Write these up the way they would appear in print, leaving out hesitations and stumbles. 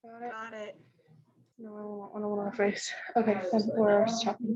Got it. Got it. No, I don't want one on our face. Okay, then we're stopping.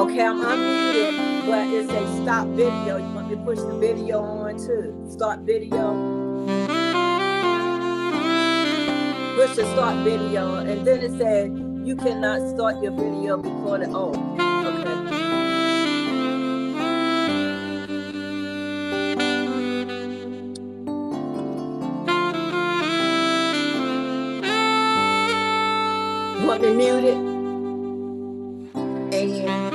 Okay, I'm unmuted, but it says stop video. You want me to push the video on too? Start video. Push the start video, and then it said you cannot start your video before the okay. You want me to mute it? And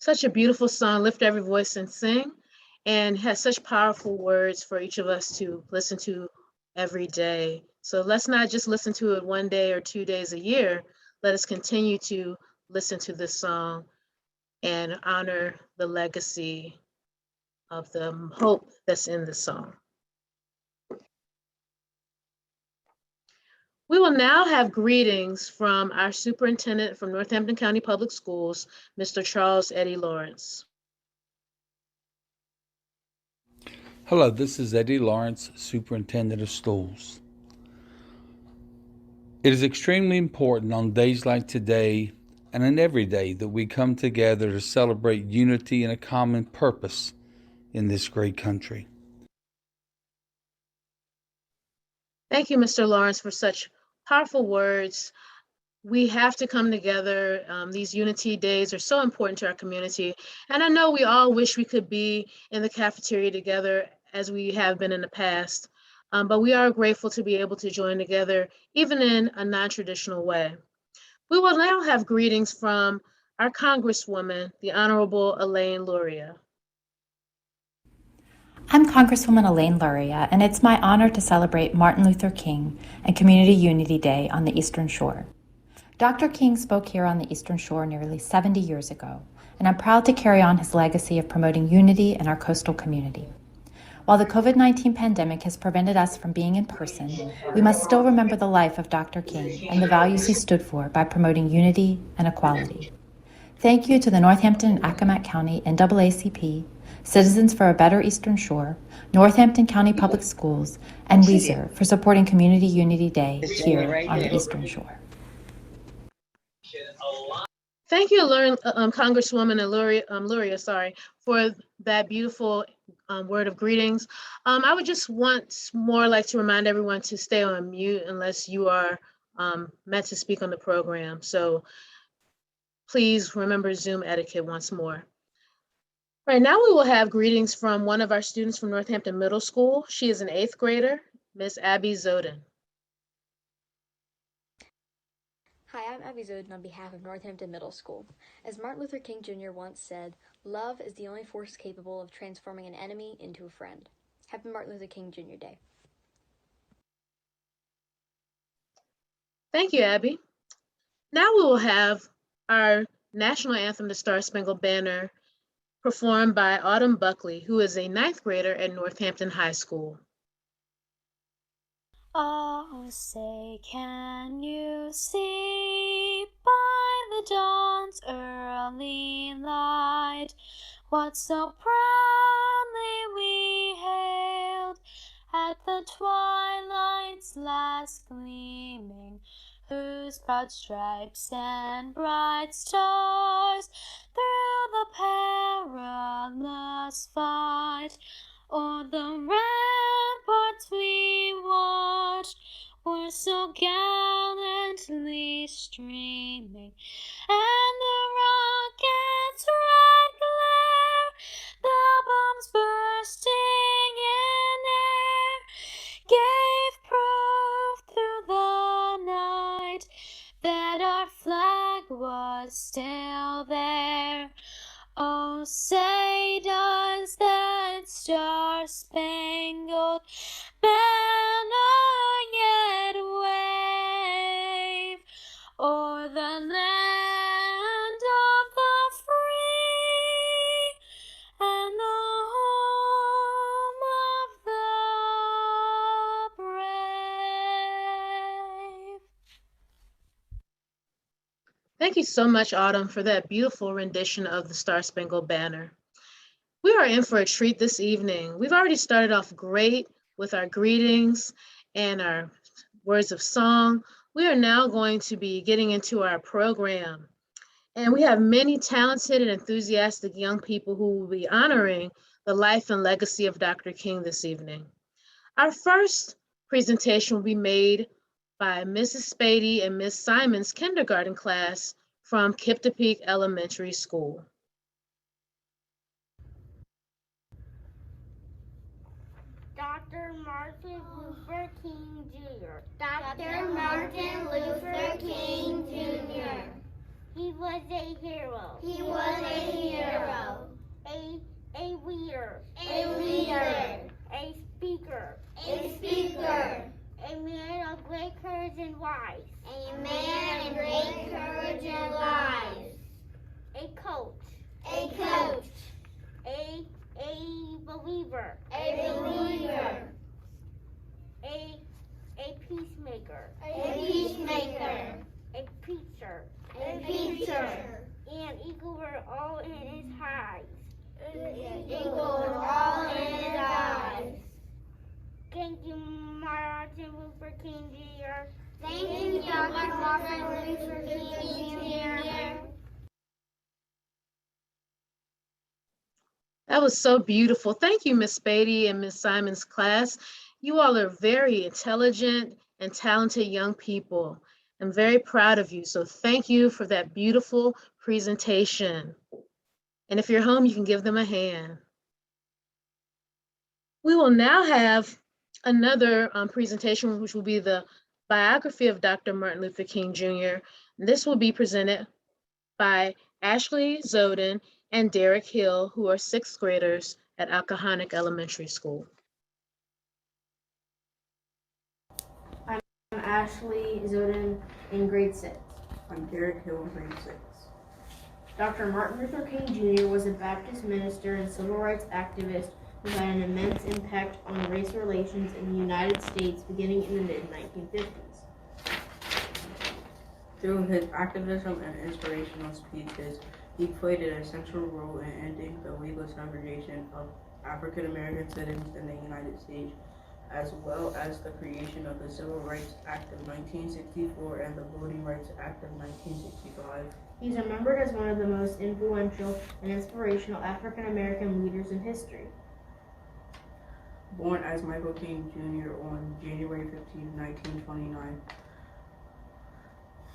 Such a beautiful song, Lift Every Voice and Sing, and has such powerful words for each of us to listen to every day. So let's not just listen to it one day or 2 days a year. Let us continue to listen to this song and honor the legacy of the hope that's in the song. We will now have greetings from our superintendent from Northampton County Public Schools, Mr. Charles Eddie Lawrence. Hello, this is Eddie Lawrence, Superintendent of Schools. It is extremely important on days like today and on every day that we come together to celebrate unity and a common purpose in this great country. Thank you, Mr. Lawrence, for such powerful words. We have to come together. These unity days are so important to our community. And I know we all wish we could be in the cafeteria together as we have been in the past. But we are grateful to be able to join together, even in a non-traditional way. We will now have greetings from our Congresswoman, the Honorable Elaine Luria. I'm Congresswoman Elaine Luria, and it's my honor to celebrate Martin Luther King and Community Unity Day on the Eastern Shore. Dr. King spoke here on the Eastern Shore nearly 70 years ago, and I'm proud to carry on his legacy of promoting unity in our coastal community. While the COVID-19 pandemic has prevented us from being in person, we must still remember the life of Dr. King and the values he stood for by promoting unity and equality. Thank you to the Northampton and Accomack County NAACP, Citizens for a Better Eastern Shore, Northampton County Public Schools, and Weezer for supporting Community Unity Day here on the Eastern Shore. Thank you, Congresswoman Luria, for that beautiful word of greetings. I would just once more like to remind everyone to stay on mute unless you are meant to speak on the program. So please remember Zoom etiquette once more. Right now we will have greetings from one of our students from Northampton Middle School. She is an 8th grader, Miss Abby Zoden. Hi, I'm Abby Zoden on behalf of Northampton Middle School. As Martin Luther King Jr. once said, love is the only force capable of transforming an enemy into a friend. Happy Martin Luther King Jr. Day. Thank you, Abby. Now we will have our national anthem, the Star Spangled Banner, performed by Autumn Buckley, who is a 9th grader at Northampton High School. Oh, say, can you see by the dawn's early light what so proudly we hailed at the twilight's last gleaming, whose broad stripes and bright stars through the perilous fight o'er the ramparts we watched were so gallantly streaming, and the rocket's red glare, the bombs bursting in air, gave proof through the night that our flag was still there. Oh, say does that star-spangled banner yet wave o'er the land of the free and the home of the brave? Thank you so much, Autumn, for that beautiful rendition of the Star Spangled Banner. We are in for a treat this evening. We've already started off great with our greetings and our words of song. We are now going to be getting into our program. And we have many talented and enthusiastic young people who will be honoring the life and legacy of Dr. King this evening. Our first presentation will be made by Mrs. Spady and Ms. Simon's kindergarten class from Kiptopeke Elementary School. Dr. Martin Luther King Jr. Dr. Martin Luther King Jr. He was a hero. He was a hero. A leader. A leader. A speaker. A speaker. A man of great courage and wise. A man of great courage and wise. A coach. A coach. A believer. A believer. A peacemaker. A peacemaker. A preacher. A preacher. And equal were all in his eyes. Equal were all in his eyes. Thank you, Martin Luther King Jr. Thank you, Dr. Martin Luther King Jr. That was so beautiful. Thank you, Miss Beatty and Miss Simon's class. You all are very intelligent and talented young people. I'm very proud of you. So thank you for that beautiful presentation. And if you're home, you can give them a hand. We will now have another presentation, which will be the biography of Dr. Martin Luther King Jr. This will be presented by Ashley Zoden and Derek Hill, who are 6th graders at Alcoholic Elementary School. I'm Ashley Zoden in grade 6. I'm Derek Hill in grade 6. Dr. Martin Luther King Jr. was a Baptist minister and civil rights activist who had an immense impact on race relations in the United States beginning in the mid-1950s. Through his activism and inspirational speeches, he played an essential role in ending the legal segregation of African American citizens in the United States, as well as the creation of the Civil Rights Act of 1964 and the Voting Rights Act of 1965. He's remembered as one of the most influential and inspirational African American leaders in history. Born as Michael King Jr. on January 15, 1929,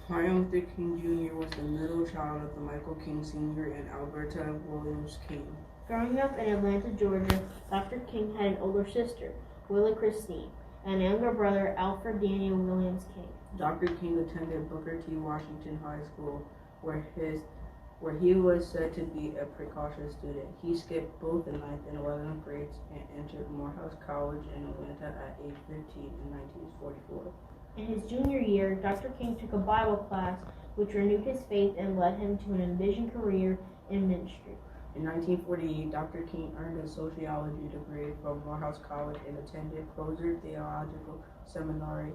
Martin Luther King Jr. was the middle child of the Michael King Sr. and Alberta Williams King. Growing up in Atlanta, Georgia, Dr. King had an older sister, Willie Christine, and a younger brother, Alfred Daniel Williams King. Dr. King attended Booker T. Washington High School, where he was said to be a precocious student. He skipped both the 9th and 11th grades and entered Morehouse College in Atlanta at age 15 in 1944. In his junior year, Dr. King took a Bible class which renewed his faith and led him to an envisioned career in ministry. In 1948, Dr. King earned a sociology degree from Morehouse College and attended Crozer Theological Seminary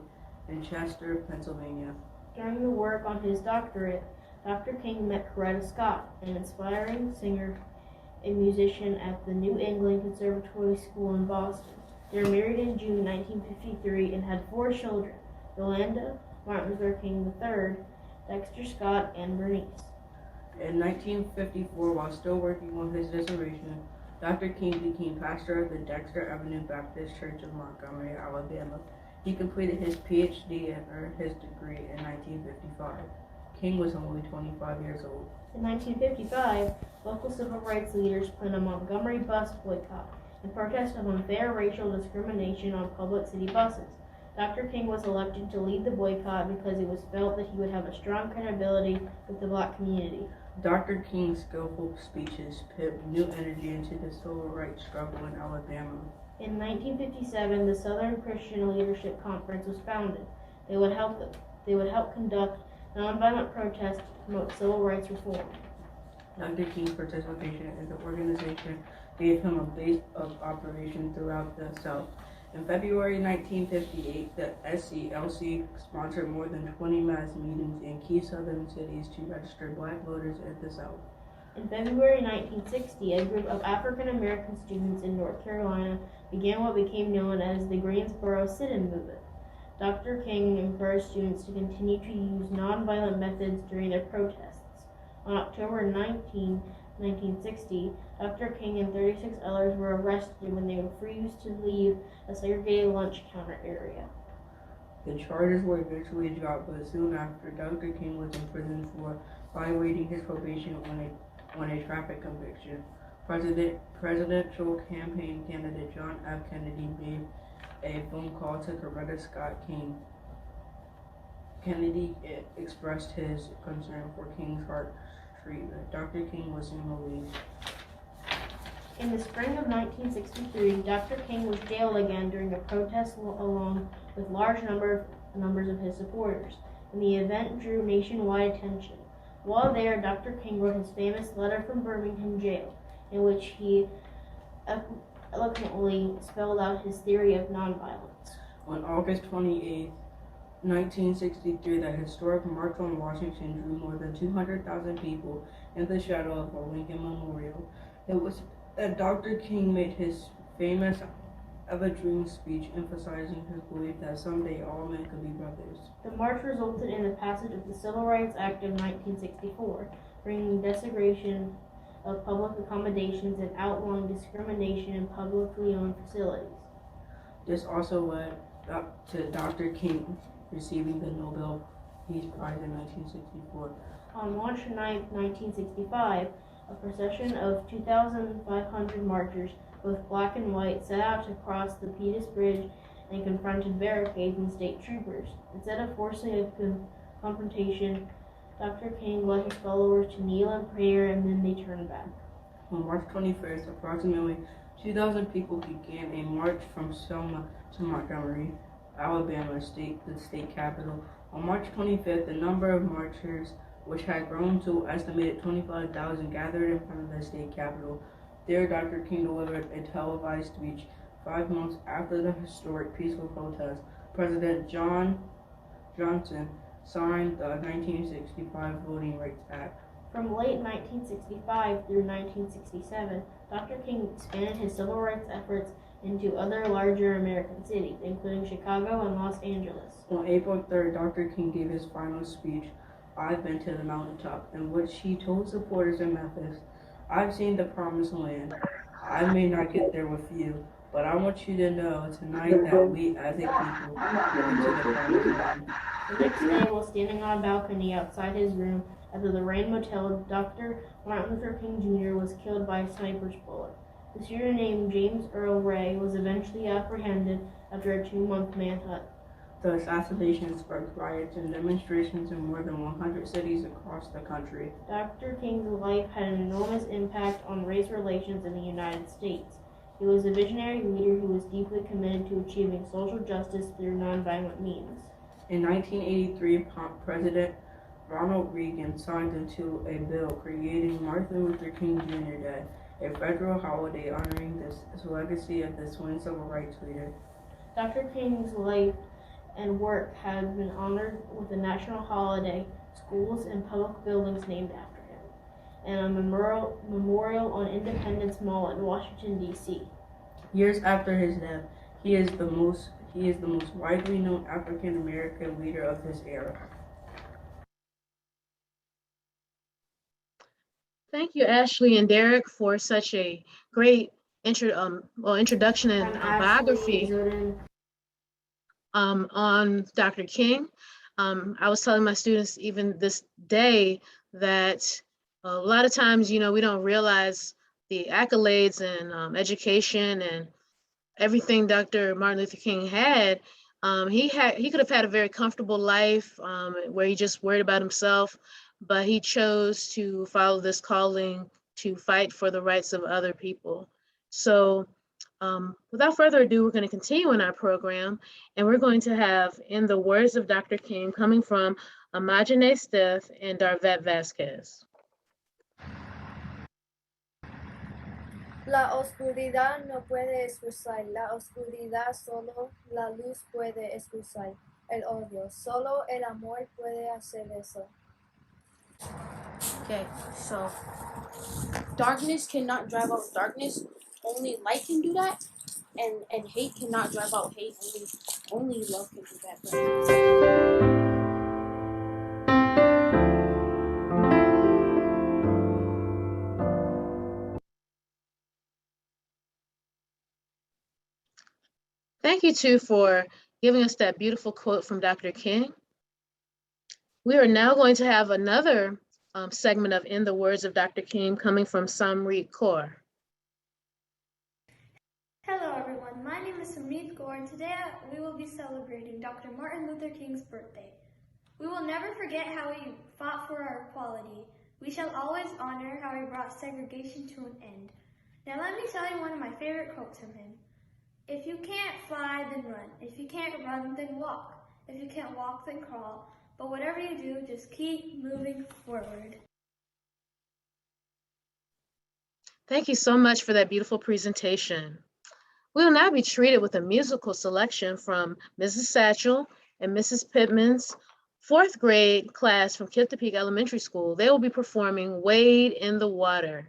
in Chester, Pennsylvania. During the work on his doctorate, Dr. King met Coretta Scott, an inspiring singer and musician at the New England Conservatory School in Boston. They were married in June 1953 and had 4 children, Yolanda, Martin Luther King III, Dexter Scott, and Bernice. In 1954, while still working on his dissertation, Dr. King became pastor of the Dexter Avenue Baptist Church in Montgomery, Alabama. He completed his PhD and earned his degree in 1955. King was only 25 years old. In 1955, local civil rights leaders planned a Montgomery bus boycott in protest of unfair racial discrimination on public city buses. Dr. King was elected to lead the boycott because it was felt that he would have a strong credibility with the Black community. Dr. King's skillful speeches put new energy into the civil rights struggle in Alabama. In 1957, the Southern Christian Leadership Conference was founded. They would help conduct nonviolent protests to promote civil rights reform. Dr. King's participation in the organization gave him a base of operation throughout the South. In February 1958, the SCLC sponsored more than 20 mass meetings in key southern cities to register Black voters in the South. In February 1960, a group of African American students in North Carolina began what became known as the Greensboro Sit-in Movement. Dr. King encouraged students to continue to use nonviolent methods during their protests. On October 19, 1960, Dr. King and 36 others were arrested when they refused to leave a segregated lunch counter area. The charges were eventually dropped, but soon after, Dr. King was in prison for violating his probation on a traffic conviction. Presidential campaign candidate John F. Kennedy made a phone call to Coretta Scott King Kennedy expressed his concern for King's heart treatment. Dr. King was soon released. In the spring of 1963, Dr. King was jailed again during a protest along with large numbers of his supporters, and the event drew nationwide attention. While there, Dr. King wrote his famous letter from Birmingham jail, in which he eloquently spelled out his theory of nonviolence. On August 28, 1963, the historic March on Washington drew more than 200,000 people in the shadow of the Lincoln Memorial. It was that Dr. King made his famous "Of a Dream" speech, emphasizing his belief that someday all men could be brothers. The march resulted in the passage of the Civil Rights Act of 1964, bringing desegregation of public accommodations and outlawing discrimination in publicly owned facilities. This also led up to Dr. King receiving the Nobel Peace Prize in 1964. On March 9, 1965, a procession of 2,500 marchers, both black and white, set out to cross the Pettus Bridge and confronted barricades and state troopers. Instead of forcing a confrontation, Dr. King led his followers to kneel in prayer, and then they turned back. On March 21st, approximately 2,000 people began a march from Selma to Montgomery, Alabama, the state capital. On March 25th, the number of marchers, which had grown to estimated 25,000, gathered in front of the state capitol. There, Dr. King delivered a televised speech. 5 months after the historic peaceful protest, President Johnson signed the 1965 Voting Rights Act. From late 1965 through 1967, Dr. King expanded his civil rights efforts into other larger American cities, including Chicago and Los Angeles. On April 3rd, Dr. King gave his final speech, "I've Been to the Mountaintop," in which he told supporters in Memphis, "I've seen the promised land. I may not get there with you, but I want you to know tonight that we as a people went to the promised land." The next day, while standing on a balcony outside his room at the Lorraine Motel, Dr. Martin Luther King Jr. was killed by a sniper's bullet. The shooter, named James Earl Ray, was eventually apprehended after a 2-month manhunt. The assassination sparked riots and demonstrations in more than 100 cities across the country. Dr. King's life had an enormous impact on race relations in the United States. He was a visionary leader who was deeply committed to achieving social justice through nonviolent means. In 1983, President Ronald Reagan signed into a bill creating Martin Luther King Jr. Day, a federal holiday honoring his legacy as the swing civil rights leader. Dr. King's life and work have been honored with a national holiday, schools and public buildings named after him, and a memorial on Independence Mall in Washington, D.C. Years after his death, he is the most widely known African American leader of his era. Thank you, Ashley and Derek, for such a great introduction and biography on Dr. King. I was telling my students even this day that a lot of times, we don't realize the accolades and education and everything Dr. Martin Luther King had. He could have had a very comfortable life where he just worried about himself, but he chose to follow this calling to fight for the rights of other people. So without further ado, we're going to continue in our program, and we're going to have In the Words of Dr. King coming from Imagine Steph and Darvette Vasquez. La oscuridad no puede excusar, la oscuridad solo la luz puede excusar, el odio, solo el amor puede hacer eso. Okay, so darkness cannot drive out darkness, only light can do that, and hate cannot drive out hate, only love can do that. Thank you, too, for giving us that beautiful quote from Dr. King. We are now going to have another segment of In the Words of Dr. King coming from Samrit Kaur. Hello everyone, my name is Samrit Kaur and today we will be celebrating Dr. Martin Luther King's birthday. We will never forget how we fought for our equality. We shall always honor how he brought segregation to an end. Now let me tell you one of my favorite quotes from him. If you can't fly, then run. If you can't run, then walk. If you can't walk, then crawl. But whatever you do, just keep moving forward. Thank you so much for that beautiful presentation. We will now be treated with a musical selection from Mrs. Satchel and Mrs. Pittman's fourth grade class from Kip Peak Elementary School. They will be performing Wade in the Water.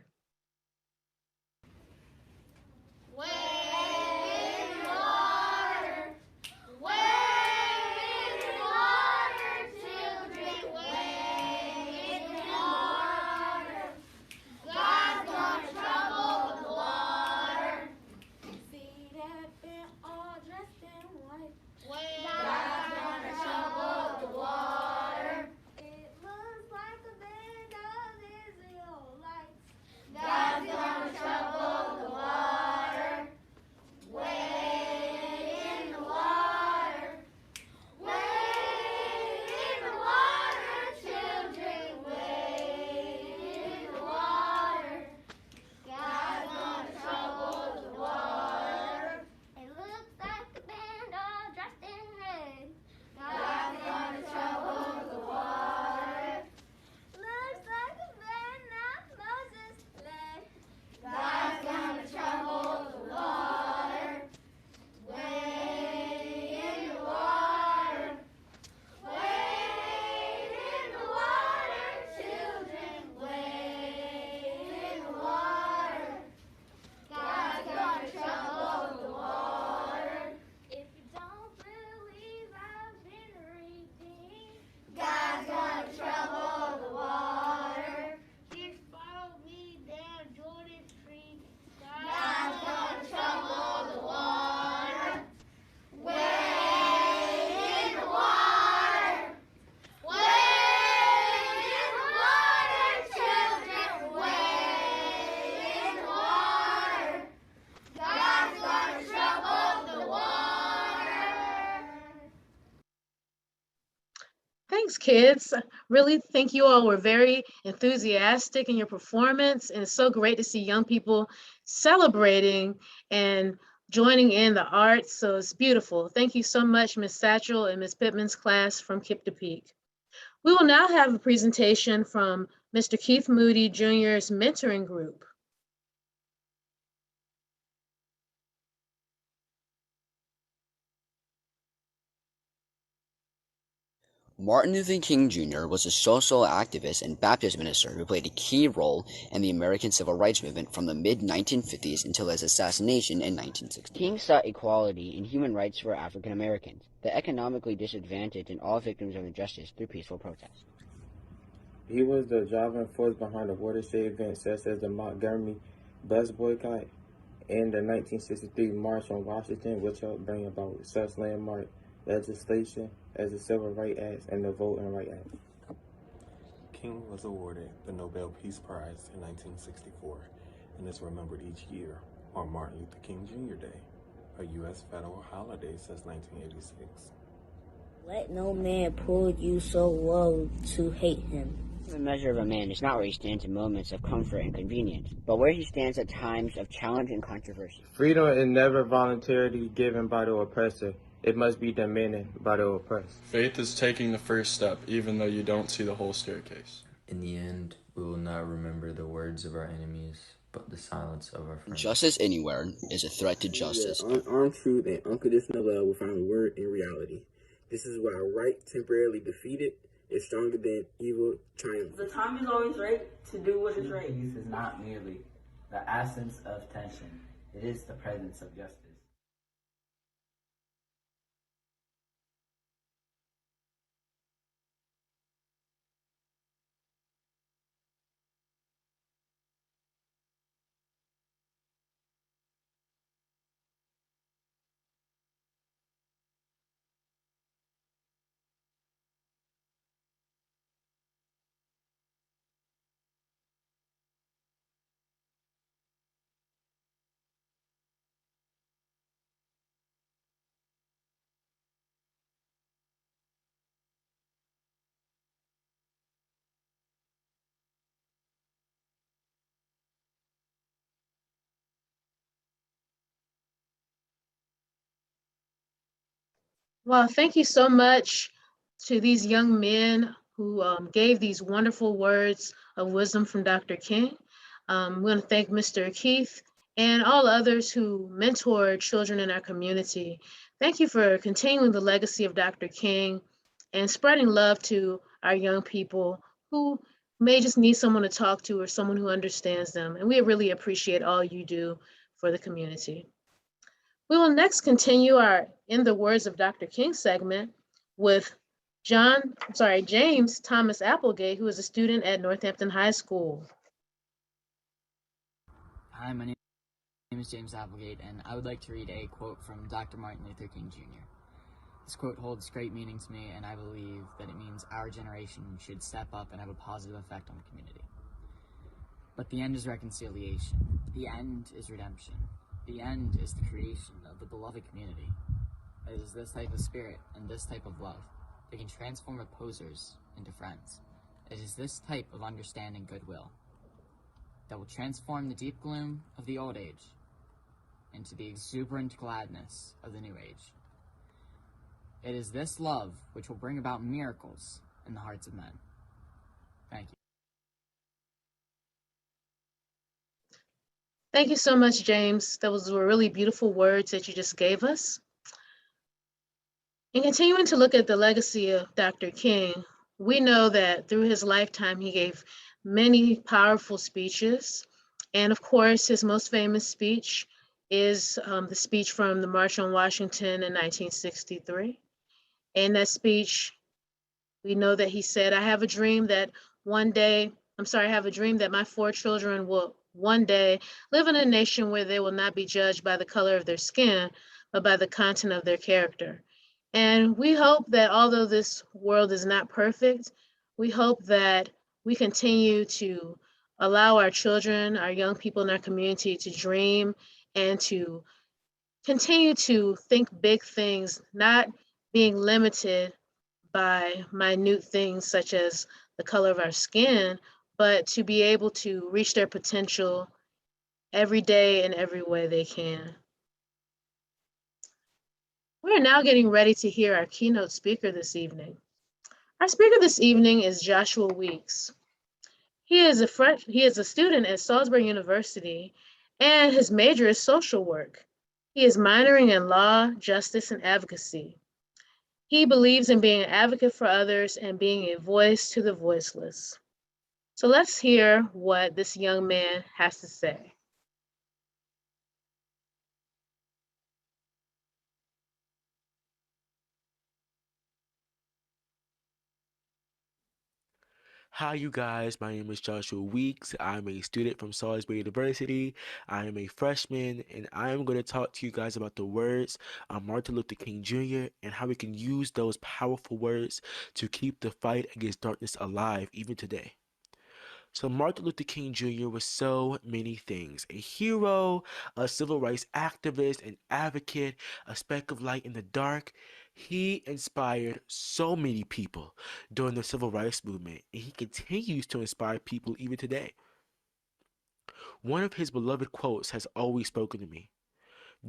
Thanks, kids. Really think you all were very enthusiastic in your performance, and it's so great to see young people celebrating and joining in the arts, so it's beautiful. Thank you so much, Ms. Satchel and Ms. Pittman's class from Kip Peak. We will now have a presentation from Mr. Keith Moody Jr.'s mentoring group. Martin Luther King Jr. was a social activist and Baptist minister who played a key role in the American Civil Rights Movement from the mid-1950s until his assassination in 1960. King sought equality and human rights for African Americans, the economically disadvantaged, and all victims of injustice through peaceful protest. He was the driving force behind the watershed events such as the Montgomery bus boycott and the 1963 March on Washington, which helped bring about such landmark legislation as the Civil Rights Act and the Voting Rights Act. King was awarded the Nobel Peace Prize in 1964 and is remembered each year on Martin Luther King Jr. Day, a U.S. federal holiday since 1986. Let no man pull you so low to hate him. The measure of a man is not where he stands in moments of comfort and convenience, but where he stands at times of challenge and controversy. Freedom is never voluntarily given by the oppressor. It must be demanded by the oppressed. Faith is taking the first step, even though you don't see the whole staircase. In the end, we will not remember the words of our enemies, but the silence of our friends. Justice anywhere is a threat to justice. Unarmed truth and unconditional love will find a word in reality. This is why right temporarily defeated is stronger than evil triumph. The time is always right to do what is right. Peace is not merely the absence of tension. It is the presence of justice. Well, thank you so much to these young men who gave these wonderful words of wisdom from Dr. King. We want to thank Mr. Keith and all others who mentor children in our community. Thank you for continuing the legacy of Dr. King and spreading love to our young people who may just need someone to talk to or someone who understands them. And we really appreciate all you do for the community. We will next continue our In the Words of Dr. King segment with James Thomas Applegate, who is a student at Northampton High School. Hi, my name is James Applegate, and I would like to read a quote from Dr. Martin Luther King Jr. This quote holds great meaning to me, and I believe that it means our generation should step up and have a positive effect on the community. But the end is reconciliation. The end is redemption. The end is the creation of the beloved community. It is this type of spirit and this type of love that can transform opposers into friends. It is this type of understanding goodwill that will transform the deep gloom of the old age into the exuberant gladness of the new age. It is this love which will bring about miracles in the hearts of men. Thank you. Thank you so much, James. Those were really beautiful words that you just gave us. In continuing to look at the legacy of Dr. King, we know that through his lifetime, he gave many powerful speeches. And of course, his most famous speech is the speech from the March on Washington in 1963. In that speech, we know that he said, I have a dream that my 4 children will one day live in a nation where they will not be judged by the color of their skin, but by the content of their character. And we hope that although this world is not perfect, we hope that we continue to allow our children, our young people in our community to dream and to continue to think big things, not being limited by minute things such as the color of our skin, but to be able to reach their potential every day in every way they can. We are now getting ready to hear our keynote speaker this evening. Our speaker this evening is Joshua Weeks. He is a student at Salisbury University, and his major is social work. He is minoring in law, justice, and advocacy. He believes in being an advocate for others and being a voice to the voiceless. So let's hear what this young man has to say. Hi, you guys. My name is Joshua Weeks. I'm a student from Salisbury University. I am a freshman, and I am going to talk to you guys about the words of Martin Luther King Jr. and how we can use those powerful words to keep the fight against darkness alive even today. So Martin Luther King Jr. was so many things: a hero, a civil rights activist, an advocate, a speck of light in the dark. He inspired so many people during the civil rights movement, and he continues to inspire people even today. One of his beloved quotes has always spoken to me.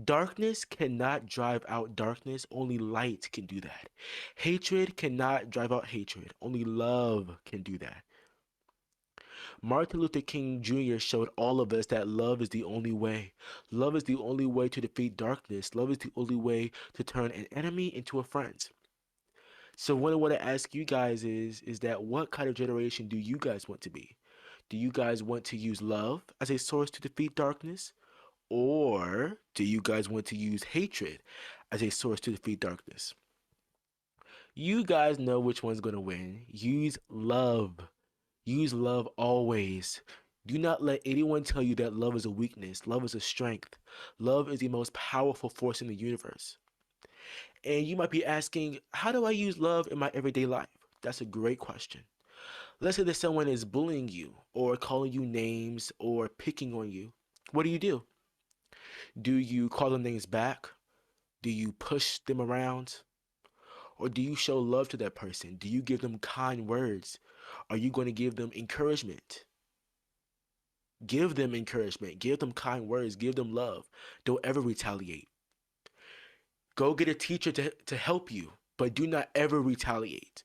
Darkness cannot drive out darkness, only light can do that. Hatred cannot drive out hatred, only love can do that. Martin Luther King Jr. showed all of us that love is the only way. Love is the only way to defeat darkness. Love is the only way to turn an enemy into a friend. So what I want to ask you guys is that what kind of generation do you guys want to be? Do you guys want to use love as a source to defeat darkness? Or do you guys want to use hatred as a source to defeat darkness? You guys know which one's going to win. Use love. Use love always. Do not let anyone tell you that love is a weakness. Love is a strength. Love is the most powerful force in the universe. And you might be asking, how do I use love in my everyday life? That's a great question. Let's say that someone is bullying you or calling you names or picking on you. What do? Do you call them names back? Do you push them around? Or do you show love to that person? Do you give them kind words? Are you going to give them encouragement? Give them encouragement. Give them kind words. Give them love. Don't ever retaliate. Go get a teacher to help you, but do not ever retaliate.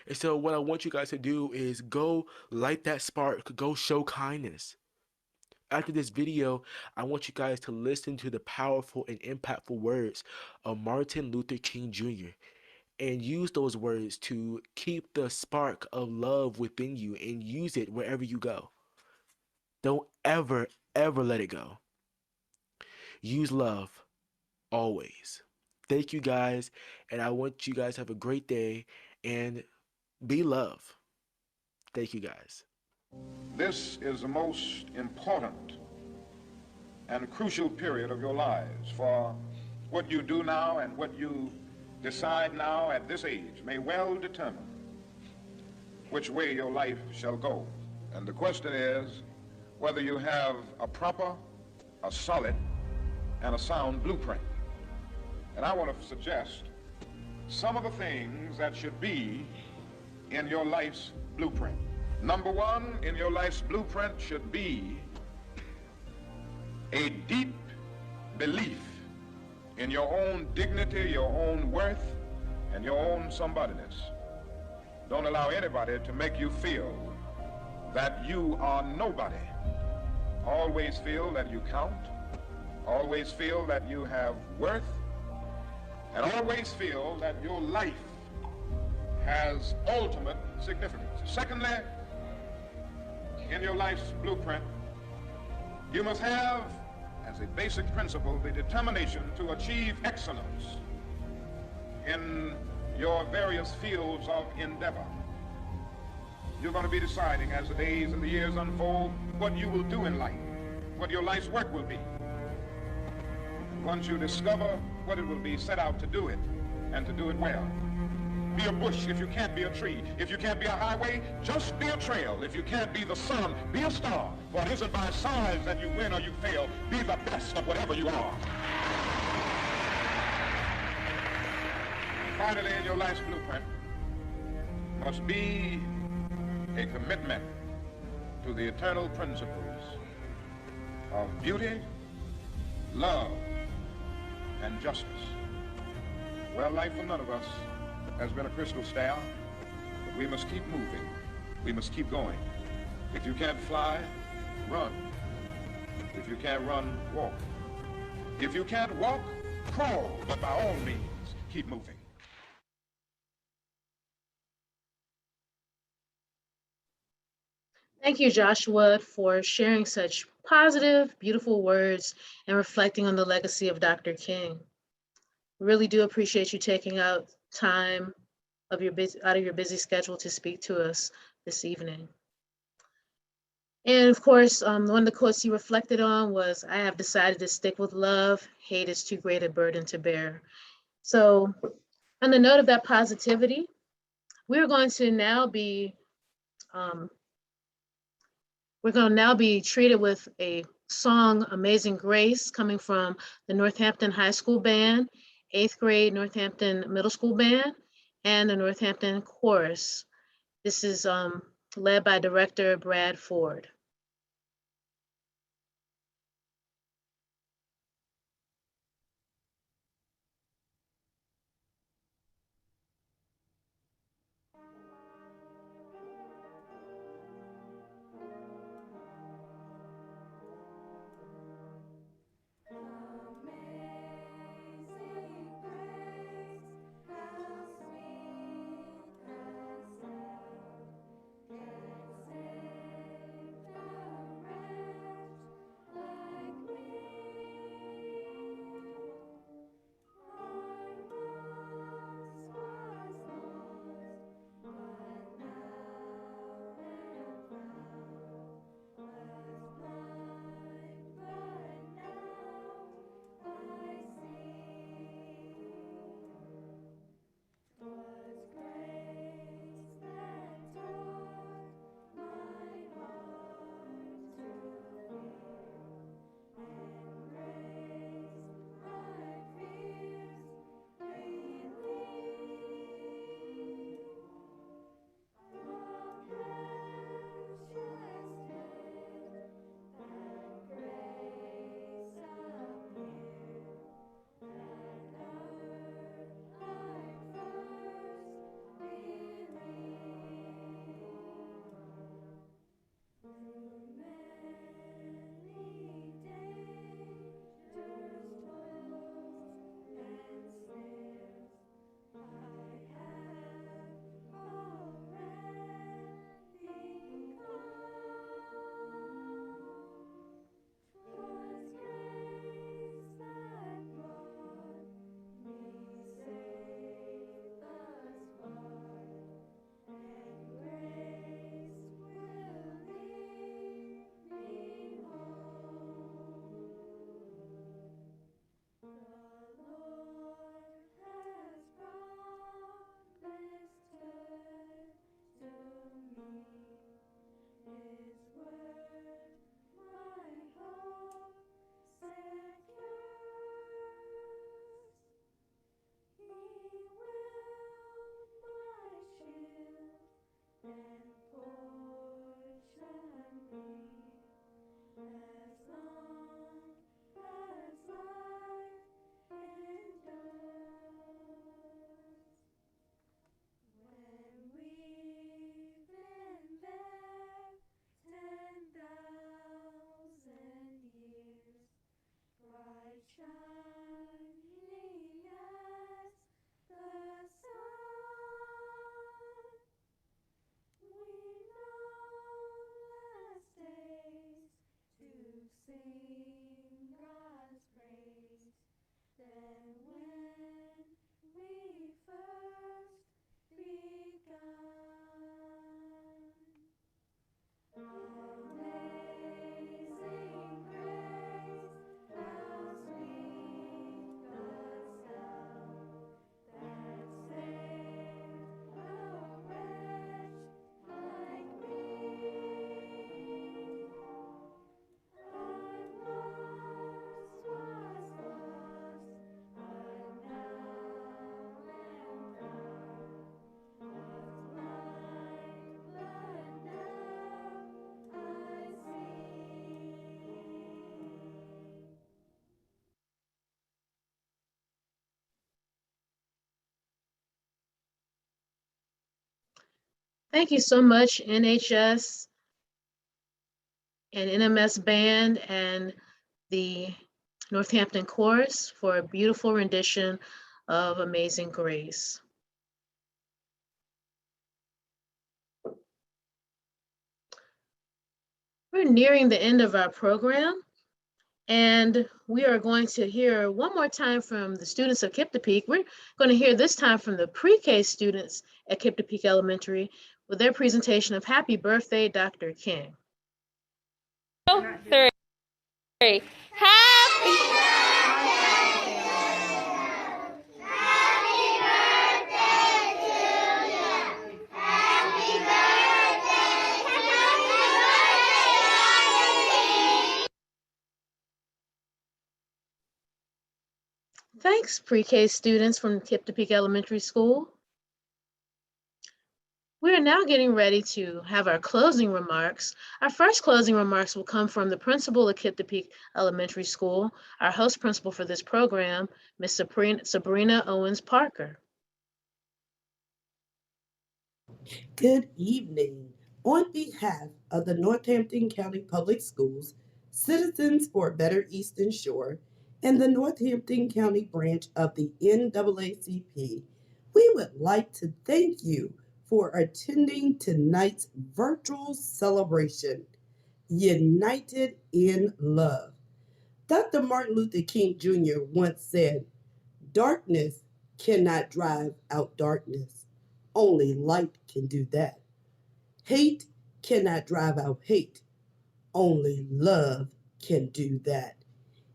And so, what I want you guys to do is go light that spark, go show kindness. After this video, I want you guys to listen to the powerful and impactful words of Martin Luther King Jr. and use those words to keep the spark of love within you and use it wherever you go. Don't ever, ever let it go. Use love always. Thank you guys, and I want you guys to have a great day and be love. Thank you guys. This is the most important and crucial period of your lives, for what you do now and what you decide now at this age may well determine which way your life shall go. And the question is whether you have a proper, a solid, and a sound blueprint. And I want to suggest some of the things that should be in your life's blueprint. Number one in your life's blueprint should be a deep belief in your own dignity, your own worth, and your own somebodyness. Don't allow anybody to make you feel that you are nobody. Always feel that you count. Always feel that you have worth. And always feel that your life has ultimate significance. Secondly, in your life's blueprint, you must have, as a basic principle, the determination to achieve excellence in your various fields of endeavor. You're going to be deciding as the days and the years unfold what you will do in life, what your life's work will be. Once you discover what it will be, set out to do it, and to do it well. Be a bush if you can't be a tree. If you can't be a highway, just be a trail. If you can't be the sun, be a star. For it isn't by size that you win or you fail. Be the best of whatever you are. Finally, in your life's blueprint must be a commitment to the eternal principles of beauty, love, and justice. Well, life for none of us has been a crystal staff, but we must keep moving. We must keep going. If you can't fly, run. If you can't run, walk. If you can't walk, crawl, but by all means, keep moving. Thank you, Joshua, for sharing such positive, beautiful words and reflecting on the legacy of Dr. King. Really do appreciate you taking out time of out of your busy schedule to speak to us this evening. And of course, one of the quotes he reflected on was, "I have decided to stick with love. Hate is too great a burden to bear." So on the note of that positivity, we're going to now be treated with a song, Amazing Grace, coming from the Northampton High School Band, 8th grade Northampton Middle School Band, and the Northampton Chorus. This is led by director Brad Ford. Thank you so much, NHS and NMS Band and the Northampton Chorus for a beautiful rendition of Amazing Grace. We're nearing the end of our program, and we are going to hear one more time from the students of Kipta Peak. We're going to hear this time from the pre-K students at Kipta Peak Elementary with their presentation of Happy Birthday, Dr. King. 3. Happy Thanks, pre-K students from Kipta Peak Elementary School. We are now getting ready to have our closing remarks. Our first closing remarks will come from the principal of Kipta Peak Elementary School, our host principal for this program, Ms. Sabrina Owens Parker. Good evening. On behalf of the Northampton County Public Schools, Citizens for a Better Eastern Shore, and the Northampton County branch of the NAACP, we would like to thank you for attending tonight's virtual celebration, United in Love. Dr. Martin Luther King Jr. once said, "Darkness cannot drive out darkness. Only light can do that. Hate cannot drive out hate. Only love can do that."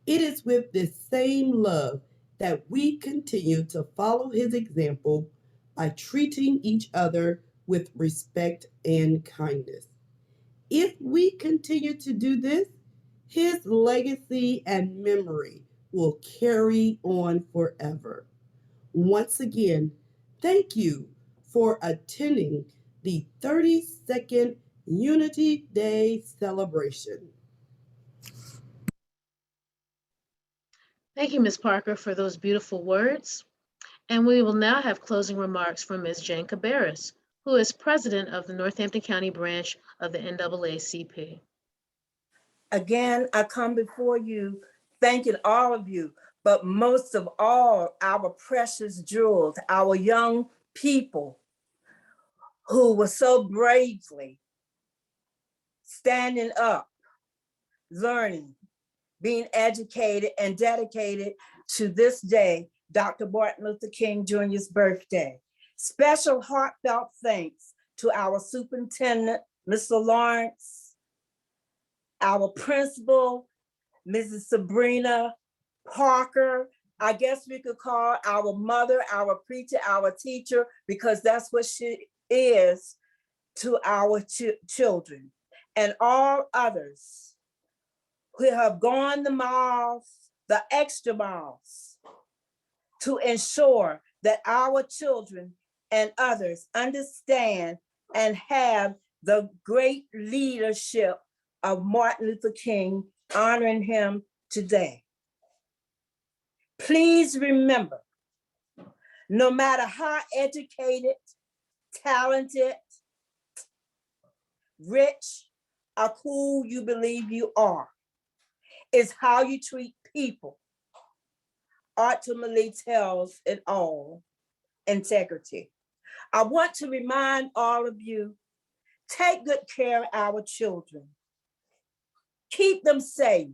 It is with this same love that we continue to follow his example by treating each other with respect and kindness. If we continue to do this, his legacy and memory will carry on forever. Once again, thank you for attending the 32nd Unity Day celebration. Thank you, Ms. Parker, for those beautiful words. And we will now have closing remarks from Ms. Jane Cabarrus, who is president of the Northampton County branch of the NAACP. Again, I come before you thanking all of you, but most of all, our precious jewels, our young people who were so bravely standing up, learning, being educated and dedicated to this day, Dr. Martin Luther King Jr.'s birthday. Special heartfelt thanks to our superintendent, Mr. Lawrence, our principal, Mrs. Sabrina Parker. I guess we could call our mother, our preacher, our teacher, because that's what she is to our children. And all others who have gone the miles, the extra miles, to ensure that our children and others understand and have the great leadership of Martin Luther King, honoring him today. Please remember, no matter how educated, talented, rich, or cool you believe you are, it's how you treat people ultimately tells it all. Integrity. I want to remind all of you, take good care of our children. Keep them safe.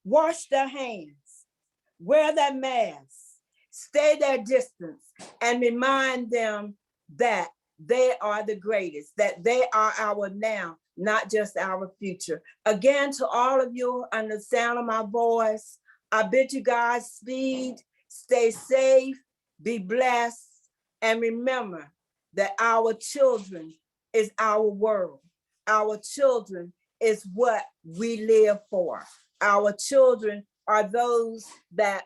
wash their hands, wear their masks, stay their distance, and remind them that they are the greatest, that they are our now, not just our future. Again, to all of you on the sound of my voice, I bid you guys speed, stay safe, be blessed, and remember that our children is our world. Our children is what we live for. Our children are those that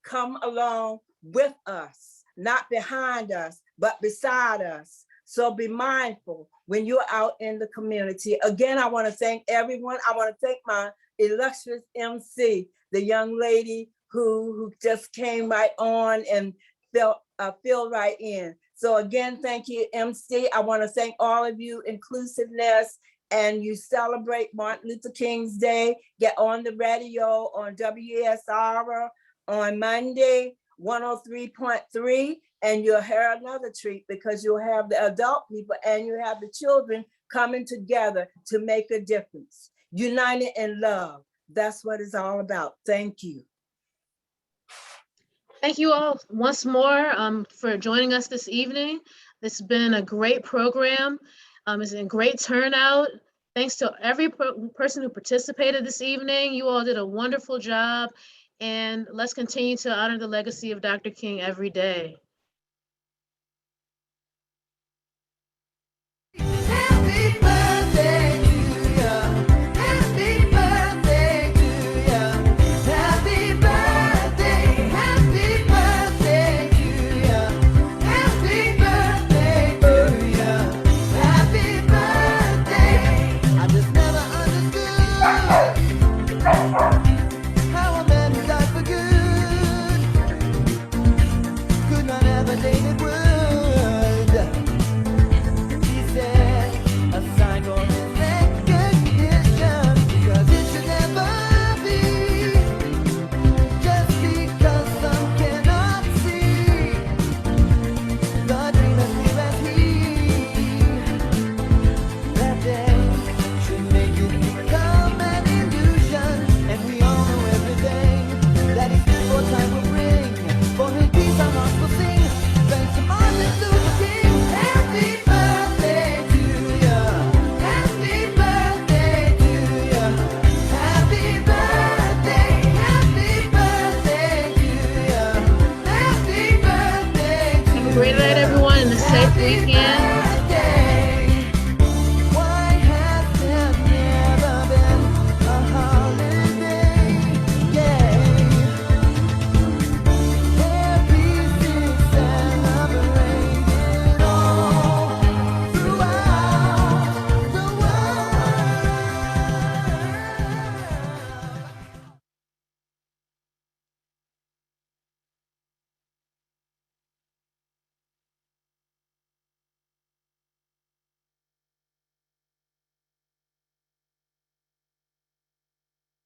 come along with us, not behind us, but beside us. So be mindful when you're out in the community. Again, I want to thank everyone. I want to thank my illustrious MC, the young lady who just came right on and filled right in. So again, thank you, MC. I want to thank all of you, inclusiveness, and you celebrate Martin Luther King's Day. Get on the radio on WSR on Monday, 103.3, and you'll hear another treat because you'll have the adult people and you have the children coming together to make a difference. United in love. That's what it's all about. Thank you. Thank you all once more for joining us this evening. It's been a great program. It's been a great turnout. Thanks to every person who participated this evening. You all did a wonderful job, and let's continue to honor the legacy of Dr. King every day.